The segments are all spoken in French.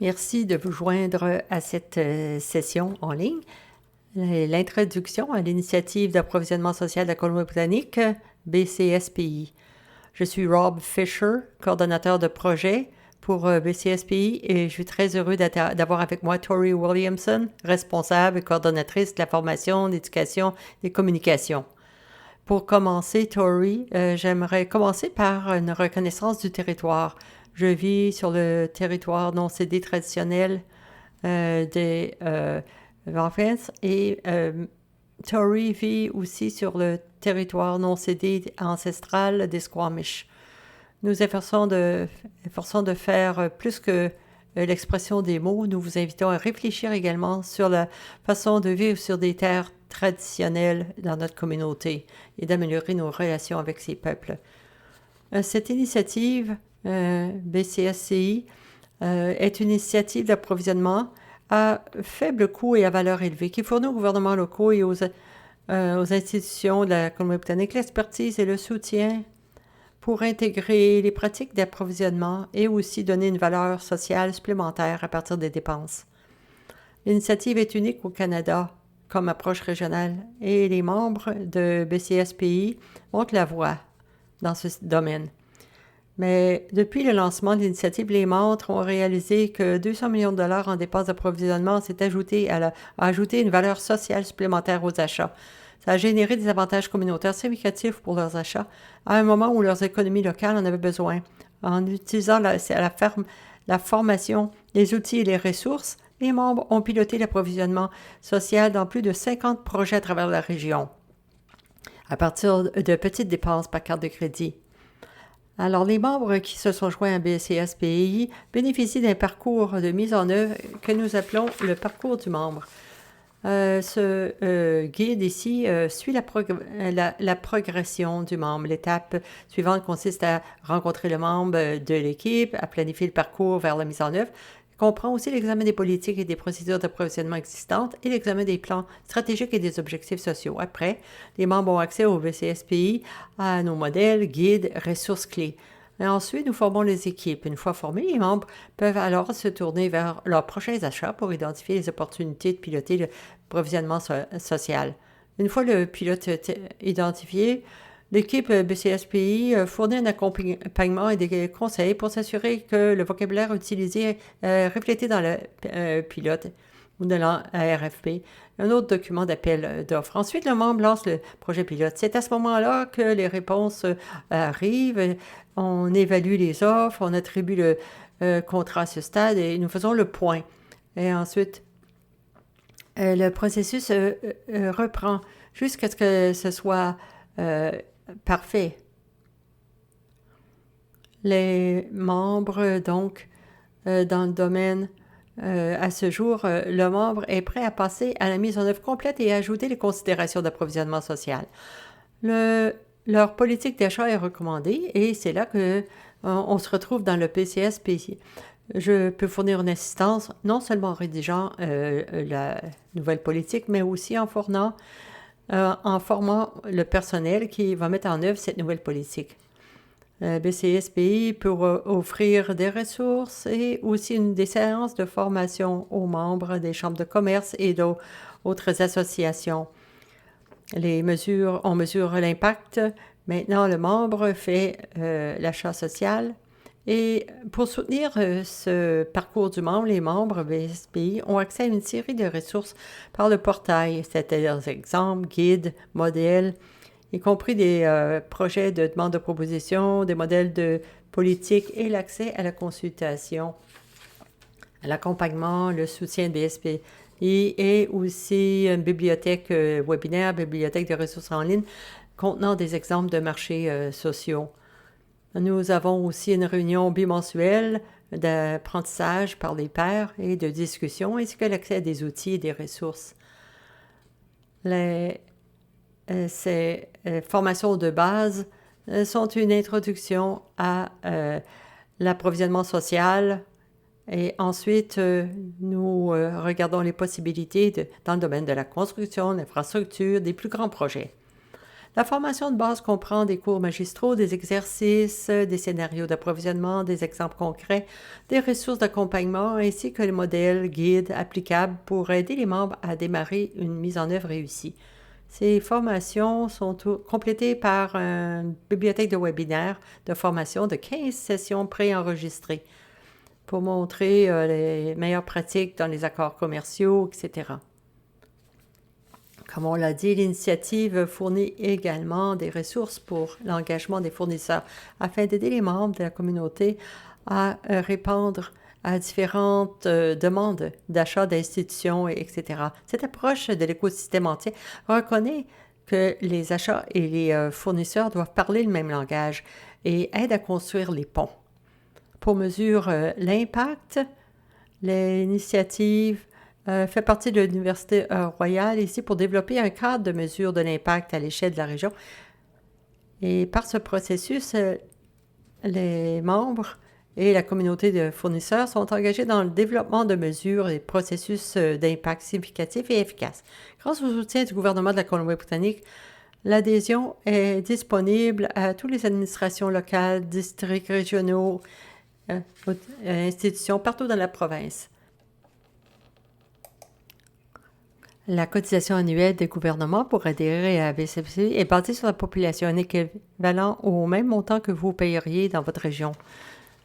Merci de vous joindre à cette session en ligne. L'introduction à l'initiative d'approvisionnement social de la Colombie-Britannique, BCSPI. Je suis Rob Fisher, coordonnateur de projet pour BCSPI et je suis très heureux d'avoir avec moi Tori Williamson, responsable et coordonnatrice de la formation, d'éducation et des communications. Pour commencer, Tori, j'aimerais commencer par une reconnaissance du territoire. Je vis sur le territoire non cédé traditionnel des Valfens et Tori vit aussi sur le territoire non cédé ancestral des Squamish. Nous efforçons de faire plus que l'expression des mots. Nous vous invitons à réfléchir également sur la façon de vivre sur des terres traditionnelles dans notre communauté et d'améliorer nos relations avec ces peuples. Cette initiative BCSCI est une initiative d'approvisionnement à faible coût et à valeur élevée qui fournit aux gouvernements locaux et aux institutions de la Colombie-Britannique l'expertise et le soutien pour intégrer les pratiques d'approvisionnement et aussi donner une valeur sociale supplémentaire à partir des dépenses. L'initiative est unique au Canada comme approche régionale et les membres de BCSPI montrent la voie dans ce domaine. Mais depuis le lancement de l'initiative, les membres ont réalisé que 200 millions de dollars en dépenses d'approvisionnement s'est ajouté à ajouter une valeur sociale supplémentaire aux achats. Ça a généré des avantages communautaires significatifs pour leurs achats à un moment où leurs économies locales en avaient besoin. En utilisant la formation, les outils et les ressources, les membres ont piloté l'approvisionnement social dans plus de 50 projets à travers la région, à partir de petites dépenses par carte de crédit. Alors, les membres qui se sont joints à BCSPI bénéficient d'un parcours de mise en œuvre que nous appelons le parcours du membre. Ce guide ici suit la progression du membre. L'étape suivante consiste à rencontrer le membre de l'équipe, à planifier le parcours vers la mise en œuvre. Il comprend aussi l'examen des politiques et des procédures d'approvisionnement existantes et l'examen des plans stratégiques et des objectifs sociaux. Après, les membres ont accès au BCSPI, à nos modèles, guides, ressources clés. Et ensuite, nous formons les équipes. Une fois formés, les membres peuvent alors se tourner vers leurs prochains achats pour identifier les opportunités de piloter le provisionnement social. Une fois le pilote identifié, l'équipe BCSPI fournit un accompagnement et des conseils pour s'assurer que le vocabulaire utilisé est reflété dans le pilote ou dans la RFP, un autre document d'appel d'offres. Ensuite, le membre lance le projet pilote. C'est à ce moment-là que les réponses arrivent. On évalue les offres, on attribue le contrat à ce stade et nous faisons le point. Et ensuite, le processus reprend jusqu'à ce que ce soit parfait. Les membres, donc, dans le domaine, à ce jour, le membre est prêt à passer à la mise en œuvre complète et à ajouter les considérations d'approvisionnement social. Leur politique d'achat est recommandée et c'est là qu'on se retrouve dans le PCSPI. Je peux fournir une assistance non seulement en rédigeant la nouvelle politique, mais aussi en formant le personnel qui va mettre en œuvre cette nouvelle politique. BCSPI peut offrir des ressources et aussi des séances de formation aux membres des chambres de commerce et d'autres associations. On mesure l'impact. Maintenant, le membre fait l'achat social. Et pour soutenir ce parcours du membre, les membres BCSPI ont accès à une série de ressources par le portail, c'est-à-dire exemples, guides, modèles, y compris des projets de demande de proposition, des modèles de politique et l'accès à la consultation, à l'accompagnement, le soutien de BSPI et aussi une bibliothèque webinaire, bibliothèque de ressources en ligne contenant des exemples de marchés sociaux. Nous avons aussi une réunion bimensuelle d'apprentissage par les pairs et de discussion, ainsi que l'accès à des outils et des ressources. Ces formations de base sont une introduction à l'approvisionnement social et ensuite nous regardons les possibilités dans le domaine de la construction, de l'infrastructure, des plus grands projets. La formation de base comprend des cours magistraux, des exercices, des scénarios d'approvisionnement, des exemples concrets, des ressources d'accompagnement ainsi que les modèles guides applicables pour aider les membres à démarrer une mise en œuvre réussie. Ces formations sont complétées par une bibliothèque de webinaires de formation de 15 sessions préenregistrées pour montrer les meilleures pratiques dans les accords commerciaux, etc. Comme on l'a dit, l'initiative fournit également des ressources pour l'engagement des fournisseurs afin d'aider les membres de la communauté à répondre à différentes demandes d'achat d'institutions, etc. Cette approche de l'écosystème entier reconnaît que les achats et les fournisseurs doivent parler le même langage et aide à construire les ponts. Pour mesurer l'impact, l'initiative fait partie de l'Université Royale ici pour développer un cadre de mesure de l'impact à l'échelle de la région. Et par ce processus, les membres et la communauté de fournisseurs sont engagés dans le développement de mesures et processus d'impact significatifs et efficaces. Grâce au soutien du gouvernement de la Colombie-Britannique, l'adhésion est disponible à toutes les administrations locales, districts régionaux, institutions partout dans la province. La cotisation annuelle des gouvernements pour adhérer à la BCPC est basée sur la population, un équivalent au même montant que vous payeriez dans votre région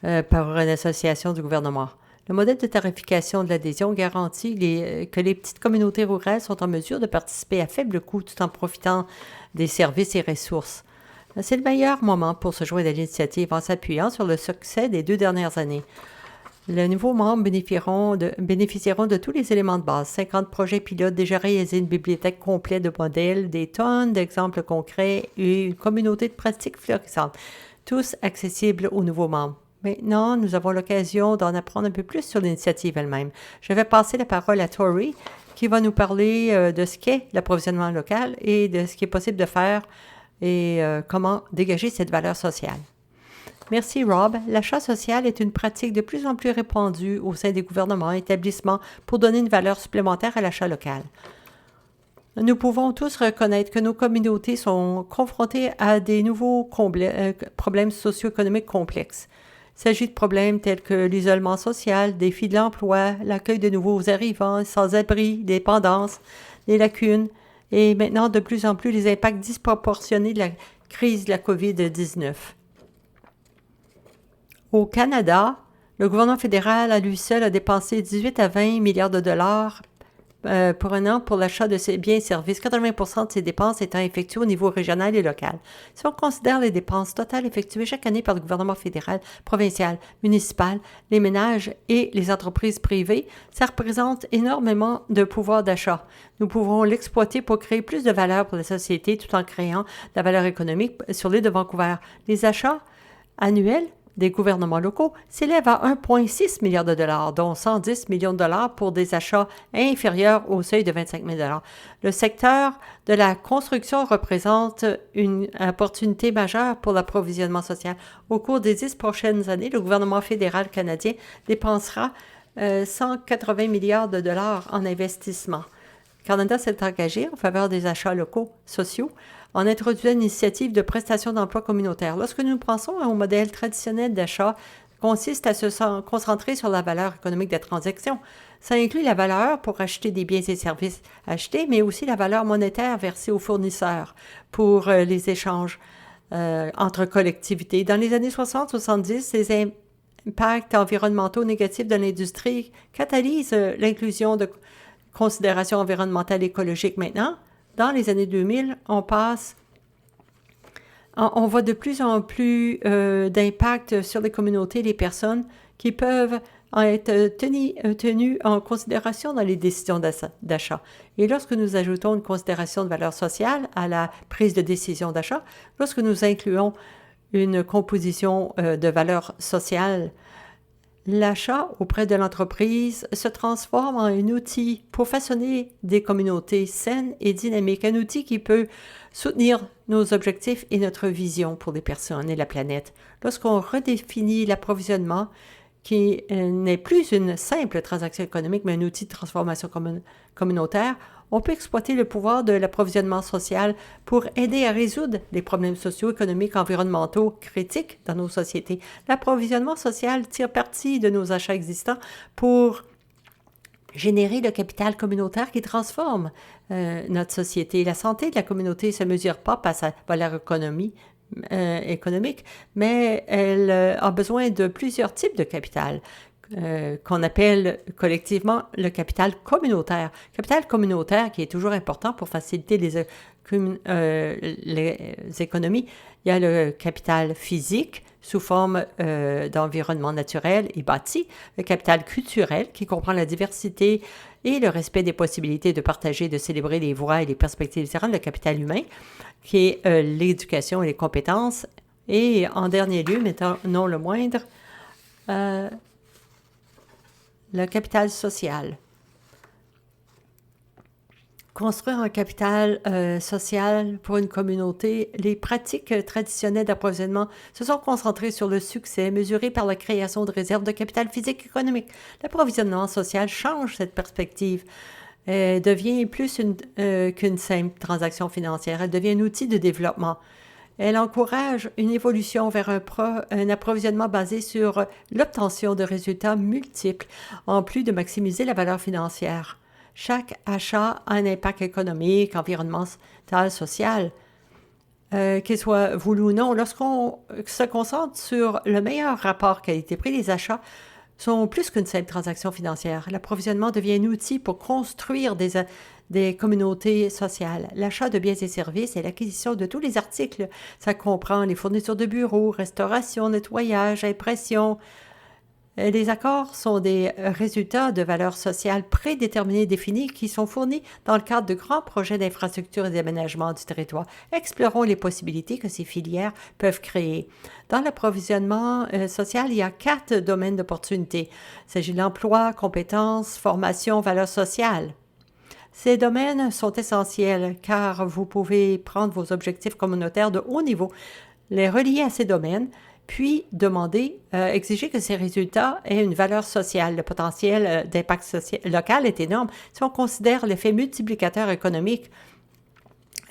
par une association du gouvernement. Le modèle de tarification de l'adhésion garantit que les petites communautés rurales sont en mesure de participer à faible coût tout en profitant des services et ressources. C'est le meilleur moment pour se joindre à l'initiative en s'appuyant sur le succès des 2 dernières années. Les nouveaux membres bénéficieront de tous les éléments de base. 50 projets pilotes déjà réalisés, une bibliothèque complète de modèles, des tonnes d'exemples concrets et une communauté de pratiques florissantes, tous accessibles aux nouveaux membres. Maintenant, nous avons l'occasion d'en apprendre un peu plus sur l'initiative elle-même. Je vais passer la parole à Tori, qui va nous parler de ce qu'est l'approvisionnement local et de ce qui est possible de faire et comment dégager cette valeur sociale. Merci, Rob. L'achat social est une pratique de plus en plus répandue au sein des gouvernements et établissements pour donner une valeur supplémentaire à l'achat local. Nous pouvons tous reconnaître que nos communautés sont confrontées à des nouveaux problèmes socio-économiques complexes. Il s'agit de problèmes tels que l'isolement social, défis de l'emploi, l'accueil de nouveaux arrivants, sans-abri, dépendance, les lacunes et maintenant de plus en plus les impacts disproportionnés de la crise de la COVID-19. Au Canada, le gouvernement fédéral à lui seul a dépensé 18 à 20 milliards de dollars pour un an pour l'achat de ses biens et services, 80% de ces dépenses étant effectuées au niveau régional et local. Si on considère les dépenses totales effectuées chaque année par le gouvernement fédéral, provincial, municipal, les ménages et les entreprises privées, ça représente énormément de pouvoir d'achat. Nous pouvons l'exploiter pour créer plus de valeur pour la société tout en créant de la valeur économique sur l'île de Vancouver. Les achats annuels des gouvernements locaux s'élèvent à 1,6 milliard de dollars, dont 110 millions de dollars pour des achats inférieurs au seuil de 25 000 dollars. Le secteur de la construction représente une opportunité majeure pour l'approvisionnement social. Au cours des 10 prochaines années, le gouvernement fédéral canadien dépensera 180 milliards de dollars en investissement. Le Canada s'est engagé en faveur des achats locaux sociaux en introduisant une initiative de prestation d'emploi communautaire. Lorsque nous pensons au modèle traditionnel d'achat, consiste à se concentrer sur la valeur économique des transactions. Ça inclut la valeur pour acheter des biens et services achetés, mais aussi la valeur monétaire versée aux fournisseurs pour les échanges entre collectivités. Dans les années 60-70, les impacts environnementaux négatifs de l'industrie catalysent l'inclusion de considérations environnementales et écologiques. Maintenant, dans les années 2000, on voit de plus en plus d'impact sur les communautés et les personnes qui peuvent être tenues en considération dans les décisions d'achat. Et lorsque nous ajoutons une considération de valeur sociale à la prise de décision d'achat, lorsque nous incluons une composition de valeur sociale, l'achat auprès de l'entreprise se transforme en un outil pour façonner des communautés saines et dynamiques, un outil qui peut soutenir nos objectifs et notre vision pour les personnes et la planète. Lorsqu'on redéfinit l'approvisionnement qui n'est plus une simple transaction économique, mais un outil de transformation communautaire, on peut exploiter le pouvoir de l'approvisionnement social pour aider à résoudre les problèmes sociaux, économiques, environnementaux critiques dans nos sociétés. L'approvisionnement social tire parti de nos achats existants pour générer le capital communautaire qui transforme notre société. La santé de la communauté ne se mesure pas par sa valeur économique, mais elle a besoin de plusieurs types de capital qu'on appelle collectivement le capital communautaire. Capital communautaire qui est toujours important pour faciliter les économies. Il y a le capital physique sous forme d'environnement naturel et bâti, le capital culturel qui comprend la diversité et le respect des possibilités de partager, de célébrer les voix et les perspectives différentes, le capital humain qui est l'éducation et les compétences, et en dernier lieu, mais non le moindre, le capital social. Construire un capital social pour une communauté, les pratiques traditionnelles d'approvisionnement se sont concentrées sur le succès mesuré par la création de réserves de capital physique et économique. L'approvisionnement social change cette perspective. Elle devient plus qu'une simple transaction financière. Elle devient un outil de développement. Elle encourage une évolution vers un approvisionnement basé sur l'obtention de résultats multiples, en plus de maximiser la valeur financière. Chaque achat a un impact économique, environnemental, social, qu'il soit voulu ou non. Lorsqu'on se concentre sur le meilleur rapport qualité-prix, les achats sont plus qu'une simple transaction financière. L'approvisionnement devient un outil pour construire des communautés sociales. L'achat de biens et services et l'acquisition de tous les articles, ça comprend les fournitures de bureaux, restauration, nettoyage, impression. Les accords sont des résultats de valeurs sociales prédéterminées et définies qui sont fournis dans le cadre de grands projets d'infrastructure et d'aménagement du territoire. Explorons les possibilités que ces filières peuvent créer. Dans l'approvisionnement social, il y a 4 domaines d'opportunité. Il s'agit de l'emploi, compétences, formation, valeurs sociales. Ces domaines sont essentiels car vous pouvez prendre vos objectifs communautaires de haut niveau, les relier à ces domaines, puis exiger que ces résultats aient une valeur sociale. Le potentiel d'impact local est énorme. Si on considère l'effet multiplicateur économique,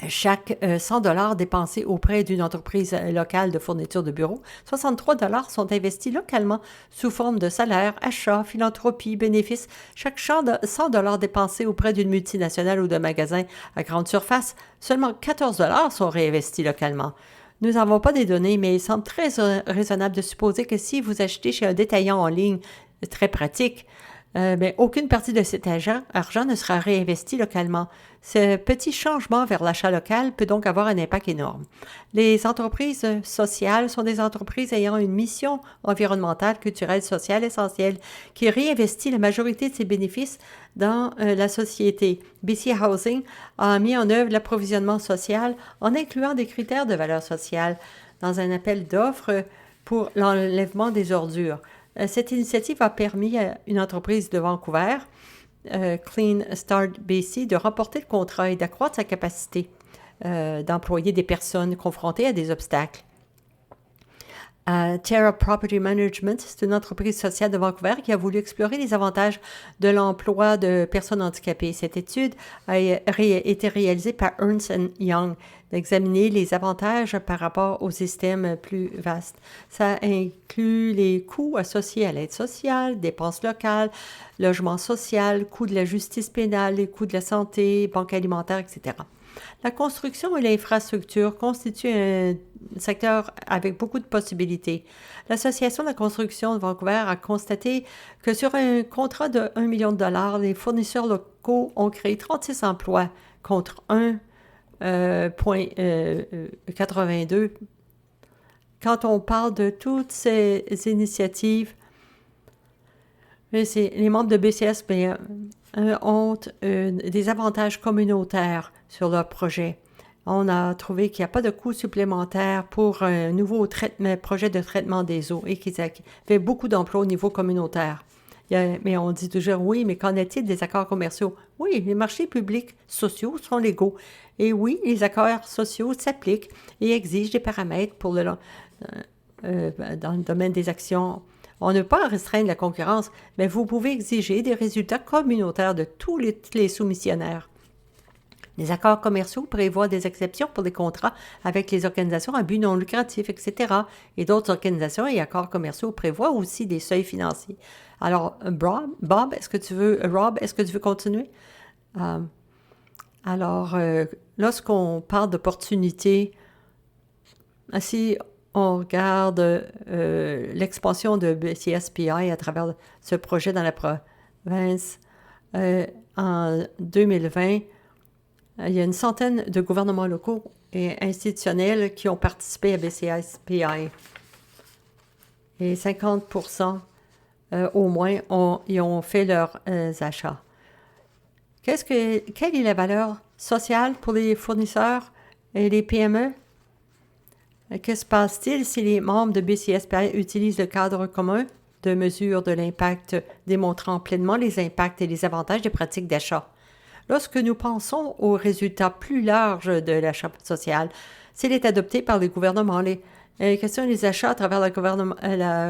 chaque 100 $ dépensés auprès d'une entreprise locale de fourniture de bureaux, 63 $ sont investis localement sous forme de salaires, achats, philanthropie, bénéfices. Chaque 100 $ dépensés auprès d'une multinationale ou d'un magasin à grande surface, seulement 14 $ sont réinvestis localement. Nous n'avons pas des données, mais il semble très raisonnable de supposer que si vous achetez chez un détaillant en ligne très pratique, aucune partie de cet argent ne sera réinvesti localement. Ce petit changement vers l'achat local peut donc avoir un impact énorme. Les entreprises sociales sont des entreprises ayant une mission environnementale, culturelle, sociale essentielle qui réinvestit la majorité de ses bénéfices dans la société. BC Housing a mis en œuvre l'approvisionnement social en incluant des critères de valeur sociale dans un appel d'offres pour l'enlèvement des ordures. Cette initiative a permis à une entreprise de Vancouver, Clean Start BC, de remporter le contrat et d'accroître sa capacité d'employer des personnes confrontées à des obstacles. Terra Property Management, c'est une entreprise sociale de Vancouver qui a voulu explorer les avantages de l'emploi de personnes handicapées. Cette étude a été réalisée par Ernst & Young, d'examiner les avantages par rapport aux systèmes plus vastes. Ça inclut les coûts associés à l'aide sociale, dépenses locales, logement social, coûts de la justice pénale, les coûts de la santé, banque alimentaire, etc. La construction et l'infrastructure constituent un secteur avec beaucoup de possibilités. L'Association de la construction de Vancouver a constaté que sur un contrat de 1 million de $, les fournisseurs locaux ont créé 36 emplois contre 1,82. Quand on parle de toutes ces initiatives, les membres de BCS ont des avantages communautaires sur leur projet. On a trouvé qu'il n'y a pas de coût supplémentaire pour un nouveau projet de traitement des eaux et qu'ils avaient beaucoup d'emplois au niveau communautaire. Mais on dit toujours, oui, mais qu'en est-il des accords commerciaux? Oui, les marchés publics sociaux sont légaux. Et oui, les accords sociaux s'appliquent et exigent des paramètres dans le domaine des actions On ne peut pas restreindre la concurrence, mais vous pouvez exiger des résultats communautaires de tous les soumissionnaires. Les accords commerciaux prévoient des exceptions pour les contrats avec les organisations à but non lucratif, etc. Et d'autres organisations et accords commerciaux prévoient aussi des seuils financiers. Alors, Rob, est-ce que tu veux continuer? Lorsqu'on parle d'opportunités, si on regarde l'expansion de BCSPI à travers ce projet dans la province, en 2020, il y a une centaine de gouvernements locaux et institutionnels qui ont participé à BCSPI. Et 50% au moins y ont fait leurs achats. Quelle est la valeur sociale pour les fournisseurs et les PME? Que se passe-t-il si les membres de BCSPI utilisent le cadre commun de mesure de l'impact démontrant pleinement les impacts et les avantages des pratiques d'achat? Lorsque nous pensons aux résultats plus larges de l'achat social, s'il est adopté par les gouvernements, les questions des achats à travers la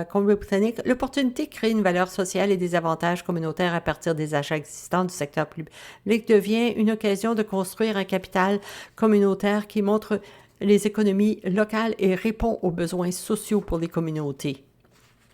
Colombie-Britannique, l'opportunité crée une valeur sociale et des avantages communautaires à partir des achats existants du secteur public devient une occasion de construire un capital communautaire qui montre les économies locales et répond aux besoins sociaux pour les communautés.